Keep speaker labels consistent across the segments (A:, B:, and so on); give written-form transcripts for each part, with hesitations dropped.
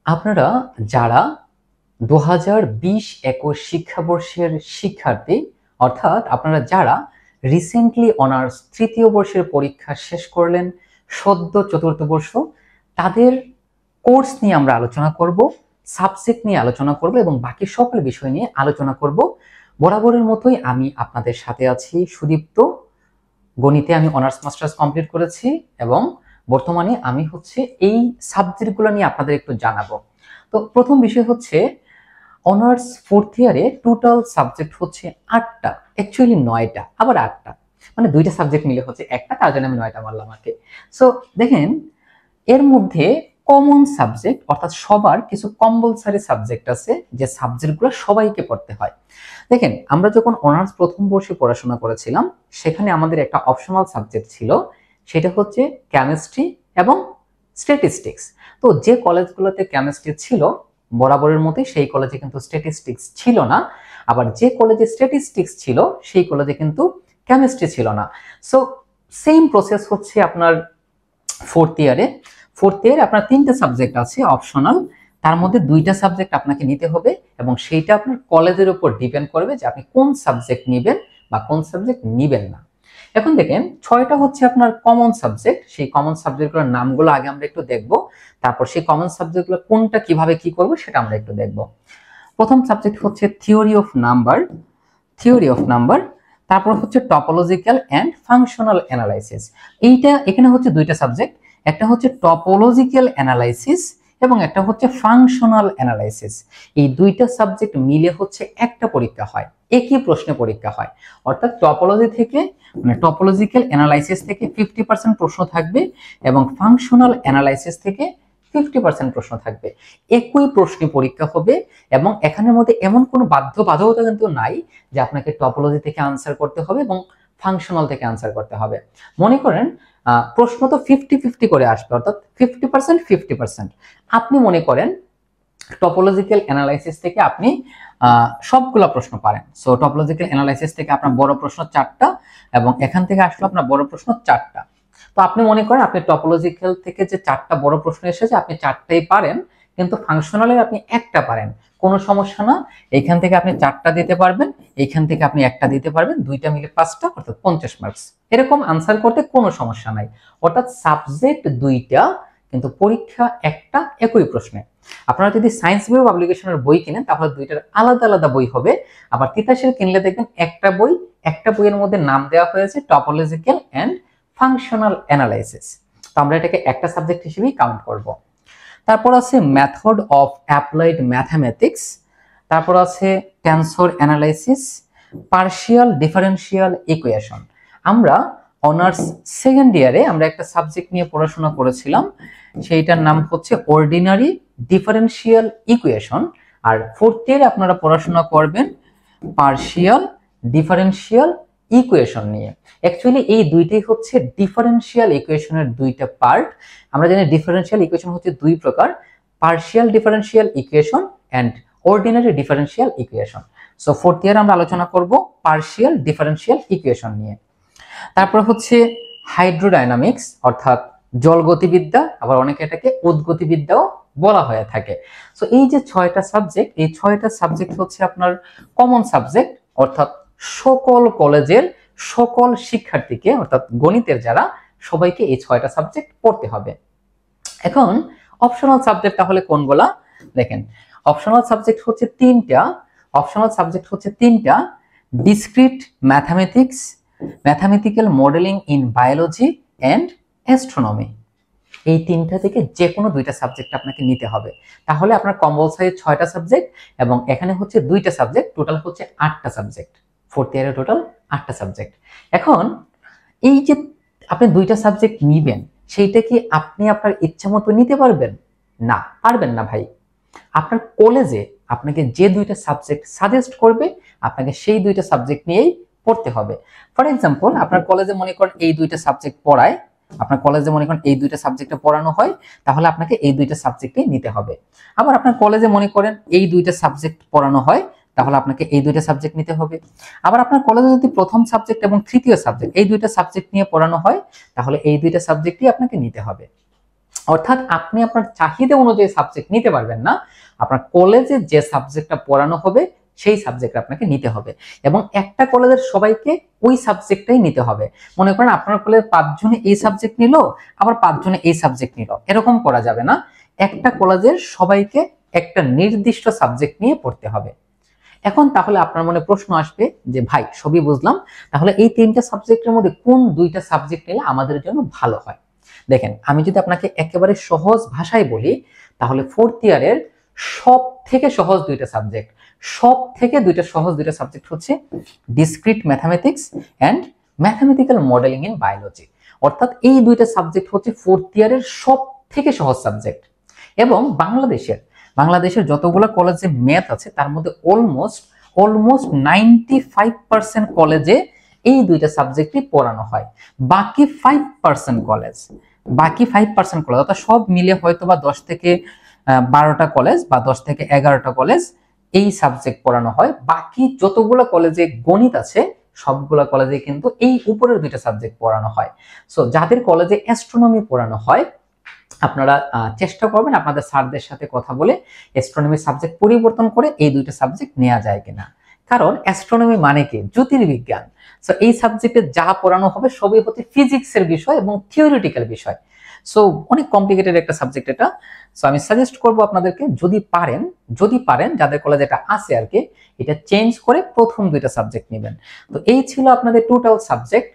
A: আপনারা যারা 2020-21 শিক্ষাবর্ষের শিক্ষার্থী, অর্থাৎ আপনারা যারা রিসেন্টলি অনার্স তৃতীয় বর্ষের পরীক্ষা শেষ করলেন, সদ্য চতুর্থ বর্ষ, তাদের কোর্স নিয়ে আমরা আলোচনা করব, সাবজেক্ট নিয়ে আলোচনা করব এবং বাকি সকল বিষয় নিয়ে আলোচনা করব। বরাবরের মতোই আমি আপনাদের সাথে আছি সুদীপ্ত। গণিতে আমি অনার্স মাস্টার্স কমপ্লিট করেছি এবং বর্তমানে আমি এই সাবজেক্টগুলো নিয়ে আপনাদের একটু জানাবো। তো প্রথম বিষয় হচ্ছে অনার্স ফোর্থ ইয়ারে টোটাল সাবজেক্ট হচ্ছে 8টা, অ্যাকচুয়ালি 9টা, আবার 8টা, মানে দুইটা সাবজেক্ট মিলে হচ্ছে একটা, তার জন্য আমি 9টা বললাম আর কি। সো দেখেন, এর মধ্যে কমন সাবজেক্ট অর্থাৎ সবার কিছু কম্পালসারি সাবজেক্ট আছে, যে সাবজেক্টগুলো সবাইকে পড়তে হয়। দেখেন, আমরা যখন অনার্স প্রথম বর্ষে পড়াশোনা করেছিলাম, সেখানে আমাদের একটা অপশনাল সাবজেক্ট ছিল, সেটা হচ্ছে কেমিস্ট্রি এবং স্ট্যাটিস্টিক্স। তো যে কলেজগুলোতে কেমিস্ট্রি ছিল, বরাবরের মতোই সেই কলেজে কিন্তু স্ট্যাটিস্টিক্স ছিল না, আবার যে কলেজে স্ট্যাটিস্টিক্স ছিল সেই কলেজে কিন্তু কেমিস্ট্রি ছিল না। সো সেম প্রসেস হচ্ছে আপনার ফোর্থ ইয়ারে আপনার 3টে সাবজেক্ট আছে অপশনাল, তার মধ্যে 2টা সাবজেক্ট আপনাকে নিতে হবে এবং সেইটা আপনার কলেজের উপর ডিপেন্ড করবে যে আপনি কোন সাবজেক্ট নেবেন বা কোন সাবজেক্ট নেবেন না। এখন দেখেন, 6টা হচ্ছে আপনার কমন সাবজেক্ট। সেই কমন সাবজেক্টগুলোর নামগুলো আগে আমরা একটু দেখব, তারপর সেই কমন সাবজেক্টগুলো কোনটা কিভাবে কি করব সেটা আমরা একটু দেখব। প্রথম সাবজেক্ট হচ্ছে থিওরি অফ নাম্বার, তারপর হচ্ছে টপোলজিক্যাল এন্ড ফাংশনাল অ্যানালাইসিস। এখানে হচ্ছে 2টা সাবজেক্ট, একটা হচ্ছে টপোলজিক্যাল অ্যানালাইসিস এবং একটা হচ্ছে ফাংশনাল অ্যানালাইসিস। এই 2টা সাবজেক্ট মিলে হচ্ছে একটা পরীক্ষা হয়, একই প্রশ্নে পরীক্ষা হয়। অর্থাৎ টপোলজিক্যাল অ্যানালাইসিস থেকে 50% প্রশ্ন থাকবে এবং ফাংশনাল অ্যানালাইসিস থেকে 50% প্রশ্ন থাকবে। একই প্রশ্নে পরীক্ষা হবে এবং এখানের মধ্যে এমন কোনো বাধ্যবাধকতা কিন্তু নাই যে আপনাকে টপোলজি থেকে আনসার করতে হবে এবং ফাংশনাল থেকে আনসার করতে হবে। মনে করেন প্রশ্ন তো 50-50 করে আসবে, অর্থাৎ 50% 50%। আপনি মনে করেন টপোলজিক্যাল অ্যানালাইসিস থেকে আপনি সবগুলা প্রশ্ন পারেন। সো টপোলজিক্যাল অ্যানালাইসিস থেকে আপনার বড় প্রশ্ন 4টা এবং এখান থেকে আসলো আপনার বড় প্রশ্ন 4টা। তো আপনি মনে করেন আপনি টপোলজিক্যাল থেকে যে 4টা বড় প্রশ্ন এসেছে আপনি 4টাই পারেন, কিন্তু ফাংশনালের আপনি একটা পারেন, কোনো সমস্যা না। এইখান থেকে আপনি 4টা দিতে পারবেন, এইখান থেকে আপনি একটা দিতে পারবেন, 2টা মিলে 5টা, অর্থাৎ 50 মার্কস। এরকম আনসার করতে কোনো সমস্যা নাই। অর্থাৎ সাবজেক্ট 2টা কিন্তু পরীক্ষা একটা, একই প্রশ্নে। আপনারা যদি সায়েন্স বই পাবলিকেশনের বই কিনেন তাহলে 2টার আলাদা আলাদা বই হবে, আবার তিতাসের কিনলে দেখবেন একটা বইয়ের মধ্যে নাম দেওয়া হয়েছে টপোলজিক্যাল এন্ড ফাংশনাল অ্যানালাইসিস। তো আমরা এটাকে একটা সাবজেক্ট হিসেবেই কাউন্ট করব। তারপর আছে মেথড অফ অ্যাপ্লাইড ম্যাথমেটিক্স, তারপর আছে tensor analysis, partial differential equation. আমরা অনার্স সেকেন্ড ইয়ারে আমরা একটা সাবজেক্ট নিয়ে পড়াশোনা করেছিলাম, সেইটার নাম হচ্ছে অর্ডিনারি ডিফারেনশিয়াল ইকুয়েশন। আর ফোর্থ ইয়ারে আপনারা পড়াশোনা করবেন পার্শিয়াল ডিফারেনশিয়াল ইকুয়েশন নিয়ে। অ্যাকচুয়ালি এই দুইটাই হচ্ছে ডিফারেনশিয়াল ইকুয়েশনের 2টা পার্ট। আমরা জানি ডিফারেনশিয়াল ইকুয়েশন হচ্ছে 2 প্রকার, partial differential equation and ordinary differential equation. So fourth ইয়ারে আমরা আলোচনা করব পার্শিয়াল ডিফারেনশিয়াল ইকুয়েশন নিয়ে। তারপর হচ্ছে হাইড্রোডাইনামিক্স অর্থাৎ জলগতিবিদ্যা, আবার অনেকে এটাকে উদ্গতিবিদ্যাও বলা হয়ে থাকে। সো এই যে 6টা সাবজেক্ট, এই 6টা সাবজেক্ট হচ্ছে আপনার কমন সাবজেক্ট, অর্থাৎ সকল কলেজের সকল শিক্ষার্থীকে, অর্থাৎ গণিতের যারা, সবাইকে এই 6টা সাবজেক্ট পড়তে হবে। এখন অপশনাল সাবজেক্ট তাহলে কোনগুলা? দেখেন, অপশনাল সাবজেক্ট হচ্ছে 3টা, discrete mathematics, mathematical modelling in biology and astronomy. এই 3টা থেকে যে কোনো 2টা সাবজেক্ট আপনাকে নিতে হবে, তাহলে আপনার কম্পালসারি 6টা সাবজেক্ট এবং এখানে হচ্ছে 2টা সাবজেক্ট, টোটাল হচ্ছে 8টা সাবজেক্ট। ফোর্থ ইয়ারে টোটাল 8টা সাবজেক্ট। এখন এই যে আপনি 2টা সাবজেক্ট নিবেন, সেইটা কি আপনি আপনার ইচ্ছা মতো নিতে পারবেন? না, পারবেন না ভাই। আপনার কলেজে আপনাকে যে 2টা সাবজেক্ট সাজেস্ট করবে আপনাকে সেই 2টা সাবজেক্ট নিয়েই পড়তে হবে। ফর এক্সাম্পল, আপনার কলেজে মনে করেন এই 2টা সাবজেক্ট পড়ায়, আপনার কলেজে মনে করেন এই 2টা সাবজেক্টে পড়ানো হয়, তাহলে আপনাকে এই 2টা সাবজেক্টই নিতে হবে। আবার আপনার কলেজে মনে করেন এই 2টা সাবজেক্ট পড়ানো হয়, তাহলে আপনাকে এই 2টা সাবজেক্ট নিতে হবে। আবার আপনার কলেজে যদি প্রথম সাবজেক্ট এবং তৃতীয় সাবজেক্ট এই 2টা সাবজেক্ট নিয়ে পড়ানো হয়, তাহলে এই 2টা সাবজেক্টই আপনাকে নিতে হবে। অর্থাৎ আপনি আপনার চাহিদা অনুযায়ী সাবজেক্ট নিতে পারবেন না, আপনার কলেজে যে সাবজেক্টটা পড়ানো হবে সেই সাবজেক্ট আপনাকে নিতে হবে, এবং একটা কলেজের সবাইকে ওই সাবজেক্টটাই নিতে হবে। মনে করেন আপনার কলেজের 5 জনে এই সাবজেক্ট নিল, আবার 5 জনে এই সাবজেক্ট নিল, এরকম করা যাবে না। একটা কলেজের সবাইকে একটা নির্দিষ্ট সাবজেক্ট নিয়ে পড়তে হবে। এখন তাহলে আপনার মনে প্রশ্ন আসবে যে ভাই সবই বুঝলাম, তাহলে এই 3টা সাবজেক্টের মধ্যে কোন 2টা সাবজেক্ট নিলে আমাদের জন্য ভালো হয়? দেখেন, আমি যদি আপনাকে একেবারে সহজ ভাষায় বলি, তাহলে 4th ইয়ারের সব থেকে সহজ 2টা সাবজেক্ট, সব থেকে সহজ 2টা সাবজেক্ট হচ্ছে discrete mathematics and mathematical modelling in biology. অর্থাৎ এই 2টা সাবজেক্ট হচ্ছে 4th ইয়ারের সব থেকে সহজ সাবজেক্ট। এবং বাংলাদেশের যতগুলো কলেজে ম্যাথ আছে তার মধ্যে অলমোস্ট 95% কলেজে এই 2টা সাবজেক্টই পড়ানো হয়। বাকি 5% কলেজ অর্থাৎ সব মিলে হয়তো বা 10 থেকে 12টা কলেজ বা 10 থেকে 11টা কলেজ এই সাবজেক্ট পড়ানো হয়। বাকি যতগুলো কলেজে গণিত আছে সবগুলো কলেজে কিন্তু এই উপরের 2টা সাবজেক্ট পড়ানো হয়। সো যাদের কলেজে অ্যাস্ট্রোনমি পড়ানো হয়, আপনারা চেষ্টা করবেন আপনাদের স্যারদের সাথে কথা বলে অ্যাস্ট্রোনমি সাবজেক্ট পরিবর্তন করে এই 2টা সাবজেক্ট নেওয়া যায় কিনা। কারণ অ্যাস্ট্রোনমি মানে কি? জ্যোতির্বিজ্ঞান। সো এই সাবজেক্টে যা পড়ানো হবে সবই হচ্ছে ফিজিক্সের বিষয় এবং থিওরিটিক্যাল বিষয়। সো অনেক কমপ্লিকেটেড একটা সাবজেক্ট এটা। সো আমি সাজেস্ট করব আপনাদেরকে, যদি পারেন যাদের কলেজে এটা আছে আর কি, এটা চেঞ্জ করে প্রথম 2টা সাবজেক্ট নেবেন। তো এই ছিল আপনাদের টোটাল সাবজেক্ট।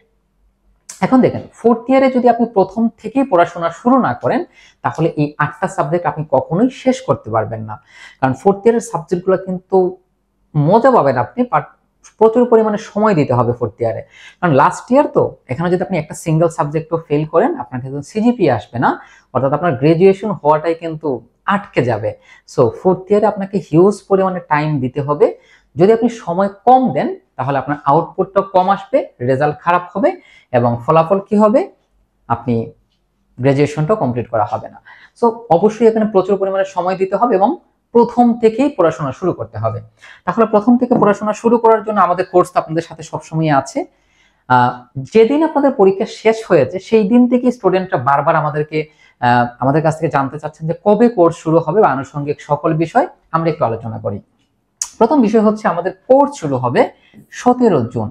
A: এখন দেখেন, 4th ইয়ারে যদি আপনি প্রথম থেকেই পড়াশোনা শুরু না করেন, তাহলে এই 8টা সাবজেক্ট আপনি কখনোই শেষ করতে পারবেন না। কারণ 4th ইয়ারের সাবজেক্টগুলো কিন্তু মজা পাবেন আপনি, বাট প্রচুর পরিমাণে সময় দিতে হবে 4th ইয়ারে। কারণ লাস্ট ইয়ার তো, এখানে যদি আপনি একটা সিঙ্গেল সাবজেক্টও ফেল করেন, আপনার কিন্তু সিজিপিএ আসবে না, অর্থাৎ আপনার গ্রাজুয়েশন হওয়াটাই কিন্তু আটকে যাবে। সো 4th ইয়ারে আপনাকে হিউজ পরিমাণে টাইম দিতে হবে। যদি আপনি সময় কম দেন তাহলে আপনার আউটপুটটা কম আসবে, রেজাল্ট খারাপ হবে, এবং ফলাফল কি হবে? আপনি গ্রাজুয়েশনটা কমপ্লিট করা হবে না। সো অবশ্যই এখানে প্রচুর পরিমাণে সময় দিতে হবে এবং প্রথম থেকেই পড়াশোনা শুরু করতে হবে। তাহলে প্রথম থেকে পড়াশোনা শুরু করার জন্য আমাদের কোর্স আপনাদের সাথে সবসময় আছে। যেদিন আপনাদের পরীক্ষা শেষ হয়েছে সেই দিন থেকে স্টুডেন্টরা বারবার আমাদের কাছ থেকে জানতে চাচ্ছেন যে কবে কোর্স শুরু হবে বা আনুষঙ্গিক সকল বিষয় আমরা একটু আলোচনা করি। প্রথম বিষয় হচ্ছে আমাদের কোর্স শুরু হবে 17 জুন।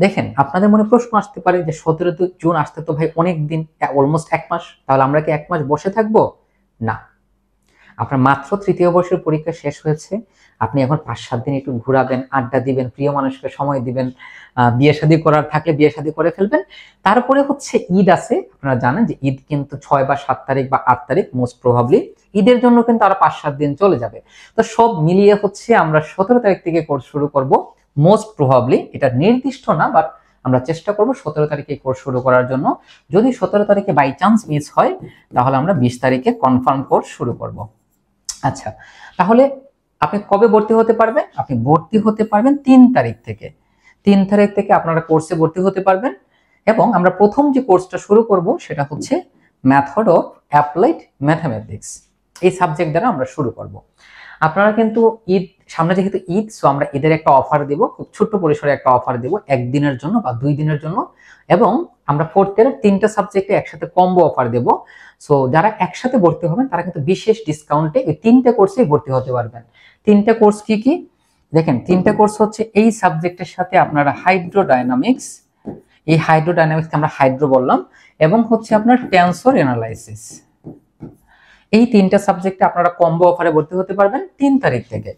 A: দেখেন, আপনাদের মনে প্রশ্ন আসতে পারে যে 17 জুন আসতে তো ভাই অনেক দিন, অলমোস্ট 1 মাস, তাহলে আমরা কি 1 মাস বসে থাকবো? না, আপনার মাত্র 3য় বর্ষের পরীক্ষা শেষ হয়েছে, আপনি এখন 5-7 দিন একটু ঘোরাবেন, আড্ডা দিবেন, প্রিয় মানুষকে সময় দিবেন, বিয়ে শাদী করার থাকলে বিয়ে শাদী করে ফেলবেন। তারপরে হচ্ছে ঈদ আছে, আপনারা জানেন যে ঈদ কিন্তু 6 বা 7 তারিখ বা 8 তারিখ মোস্ট প্রবাবলি, ঈদের জন্য কিন্তু আরো 5-7 দিন চলে যাবে। তো সব মিলিয়ে হচ্ছে আমরা 17 তারিখ থেকে কোর্স শুরু করব মোস্ট প্রবাবলি, এটা নির্দিষ্ট না, বাট আমরা চেষ্টা করব 17 তারিখে কোর্স শুরু করার জন্য। যদি 17 তারিখে বাই চান্স মিস হয় তাহলে আমরা 20 তারিখে কনফার্ম কোর্স শুরু করব। আচ্ছা, তাহলে আপনি কবে ভর্তি হতে পারবেন? আপনি ভর্তি হতে পারবেন 3 তারিখ থেকে। 3 তারিখ থেকে আপনারা কোর্সে ভর্তি হতে পারবেন, এবং আমরা প্রথম যে কোর্সটা শুরু করব সেটা হচ্ছে মেথড অফ অ্যাপ্লাইড ম্যাথমেটিক্স। এই সাবজেক্ট দ্বারা আমরা শুরু করব। আপনারা কিন্তু ঈদ সামনে, যেহেতু ঈদ, সো আমরা ঈদের একটা অফার দেব, খুব ছোট্ট পরিসরে একটা অফার দেব, 1 দিনের জন্য বা 2 দিনের জন্য, এবং আমরা 4th ইয়ারের 3টা সাবজেক্টে একসাথে কম্বো অফার দেব। সো যারা একসাথে ভর্তি হবেন তারা কিন্তু বিশেষ ডিসকাউন্টে এই 3টা কোর্সেই ভর্তি হতে পারবেন। 3টা কোর্স কি কি? দেখেন, 3টা কোর্স হচ্ছে এই সাবজেক্টের সাথে আপনারা হাইড্রোডাইনামিক্স, এই হাইড্রোডাইনামিক্স আমরা হাইড্রো বললাম, এবং হচ্ছে আপনার টেনসর অ্যানালাইসিস, এই 3টা সাবজেক্টে আপনারা কম্বো অফারে ভর্তি হতে পারবেন 3 তারিখ থেকে।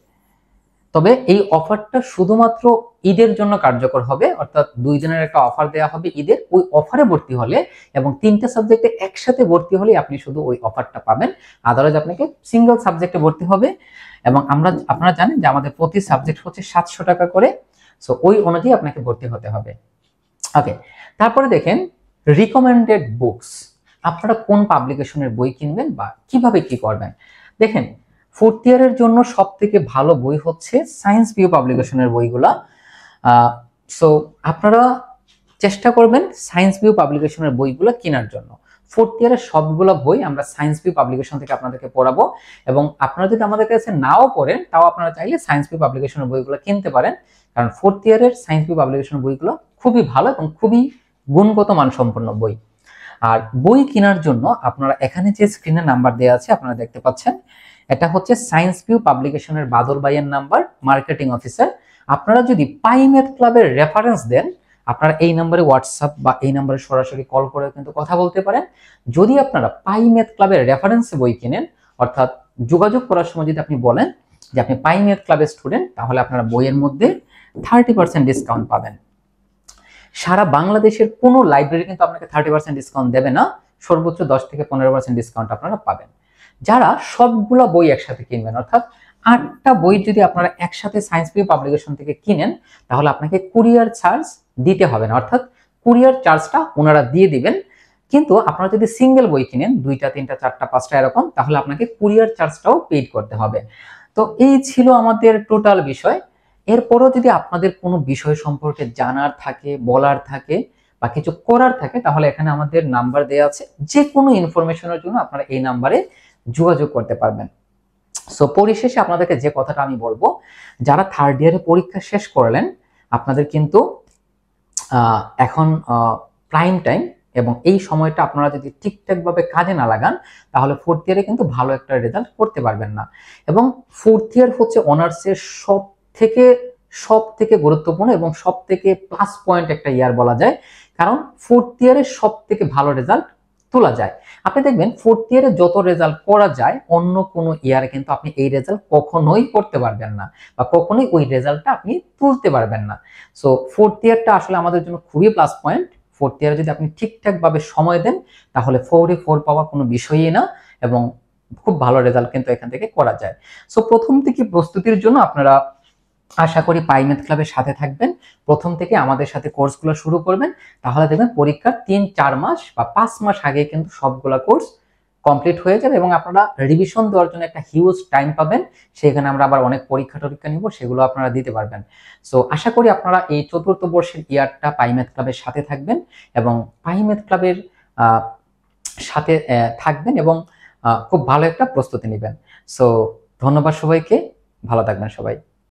A: তবে এই অফারটা শুধুমাত্র ঈদের জন্য কার্যকর হবে, অর্থাৎ 2 দিনের একটা অফার দেওয়া হবে ঈদের। ওই অফারে ভর্তি হলে এবং 3টা সাবজেক্টে একসাথে ভর্তি হলে আপনি শুধু ওই অফারটা পাবেন, আদারওয়াইজ আপনাকে সিঙ্গেল সাবজেক্টে ভর্তি হবে। এবং আপনারা জানেন যে আমাদের প্রতি সাবজেক্ট হচ্ছে 700 টাকা করে, সো ওই অনুযায়ী আপনাকে ভর্তি হতে হবে। ওকে, তারপরে দেখেন রিকমেন্ডেড বুকস, আপনারা কোন পাবলিকেশনের বই কিনবেন বা কিভাবে কি করবেন। দেখেন, 4th ইয়ারের জন্য সব থেকে ভালো বই হচ্ছে সায়েন্স ভিউ পাবলিকেশনের বইগুলা। সো আপনারা চেষ্টা করবেন সায়েন্স ভিউ পাবলিকেশনের বইগুলো কেনার জন্য। 4th ইয়ারের সবগুলো বই আমরা সায়েন্স ভিউ পাবলিকেশন থেকে আপনাদেরকে পড়াবো, এবং আপনারা যদি আমাদের কাছে নাও পড়েন তাও আপনারা চাইলে সায়েন্স ভিউ পাবলিকেশনের বইগুলো কিনতে পারেন, কারণ 4th ইয়ারের সায়েন্স ভিউ পাবলিকেশনের বইগুলো খুবই ভালো এবং খুবই গুণগত মানসম্পন্ন বই। আর বই কেনার জন্য আপনারা এখানে যে স্ক্রিনে নাম্বার দেওয়া আছে আপনারা দেখতে পাচ্ছেন, এটা হচ্ছে সায়েন্স ভিউ পাবলিকেশনের বাদল ভাইয়ের নাম্বার, মার্কেটিং অফিসার। আপনারা যদি পাই ম্যাথ ক্লাবের রেফারেন্স দেন, আপনারা এই নম্বরে হোয়াটসঅ্যাপ বা এই নম্বরে সরাসরি কল করে কিন্তু কথা বলতে পারেন। যদি আপনারা পাই ম্যাথ ক্লাবের রেফারেন্সে বই কিনেন, অর্থাৎ যোগাযোগ করার সময় যদি আপনি বলেন যে আপনি পাই ম্যাথ ক্লাবের স্টুডেন্ট, তাহলে আপনারা বইয়ের মধ্যে 30% ডিসকাউন্ট পাবেন। সারা বাংলাদেশের কোনো লাইব্রেরি কিন্তু আপনাকে 30% ডিসকাউন্ট দেবে না, সর্বোচ্চ 10 থেকে 15% ডিসকাউন্ট আপনারা পাবেন। যারা সবগুলা বই একসাথে কিনবেন, অর্থাৎ 8টা বই যদি আপনারা একসাথে সায়েন্স ভিউ পাবলিকেশন থেকে কিনেন, তাহলে আপনাকে কুরিয়ার চার্জ দিতে হবে না, অর্থাৎ কুরিয়ার চার্জটা ওনারা দিয়ে দিবেন। কিন্তু আপনারা যদি সিঙ্গেল বই কিনেন, 2টা 3টা 4টা 5টা এরকম, তাহলে আপনাকে কুরিয়ার চার্জটাও পেইড করতে হবে। তো এই ছিল আমাদের টোটাল বিষয়। এরপরও যদি আপনাদের কোনো বিষয় সম্পর্কে জানার থাকে, বলার থাকে বা কিছু করার থাকে, তাহলে এখানে আমাদের নাম্বার দেওয়া আছে, যে কোনো ইনফরমেশনের জন্য আপনারা এই নাম্বারে যোগাযোগ করতে পারবেন। সো পরিশেষে আপনাদেরকে যে কথাটা আমি বলবো, যারা থার্ড ইয়ারে পরীক্ষা শেষ করলেন, আপনাদের কিন্তু এখন প্রাইম টাইম, এবং এই সময়টা আপনারা যদি ঠিকঠাকভাবে কাজে না লাগান, তাহলে ফোর্থ ইয়ারে কিন্তু ভালো একটা রেজাল্ট করতে পারবেন না। এবং ফোর্থ ইয়ার হচ্ছে অনার্সের সব থেকে গুরুত্বপূর্ণ এবং সব থেকে প্লাস পয়েন্ট একটা ইয়ার বলা যায়, কারণ ফোর্থ ইয়ারে সব থেকে ভালো রেজাল্ট তোলা যায়। আপনি দেখবেন ফোর্থ ইয়ারে যত রেজাল্ট করা যায়, অন্য কোনো ইয়ারে কিন্তু আপনি এই রেজাল্ট কখনোই করতে পারবেন না, বা কখনোই ওই রেজাল্টটা আপনি তুলতে পারবেন না। সো ফোর্থ ইয়ারটা আসলে আমাদের জন্য খুবই প্লাস পয়েন্ট। ফোর্থ ইয়ারে যদি আপনি ঠিকঠাকভাবে সময় দেন, তাহলে 4-4 পাওয়া কোনো বিষয়ই না, এবং খুব ভালো রেজাল্ট কিন্তু এখান থেকে করা যায়। সো প্রথম থেকে প্রস্তুতির জন্য আপনারা আশা করি পাই ম্যাথ ক্লাবের সাথে থাকবেন, প্রথম থেকে আমাদের সাথে কোর্সগুলো শুরু করবেন, তাহলে দেখবেন পরীক্ষার 3-4 মাস বা 5 মাস আগে কিন্তু সবগুলা কোর্স কমপ্লিট হয়ে যাবে, এবং আপনারা রিভিশন দেওয়ার জন্য একটা হিউজ টাইম পাবেন। সেখানে আমরা আবার অনেক পরীক্ষা নিব, সেগুলো আপনারা দিতে পারবেন। সো আশা করি আপনারা এই চতুর্থ বর্ষের ইয়ারটা পাই ম্যাথ ক্লাবের সাথে থাকবেন, এবং পাই ম্যাথ ক্লাবের সাথে থাকবেন, এবং খুব ভালো একটা প্রস্তুতি নেবেন। সো ধন্যবাদ সবাইকে, ভালো থাকবেন সবাই।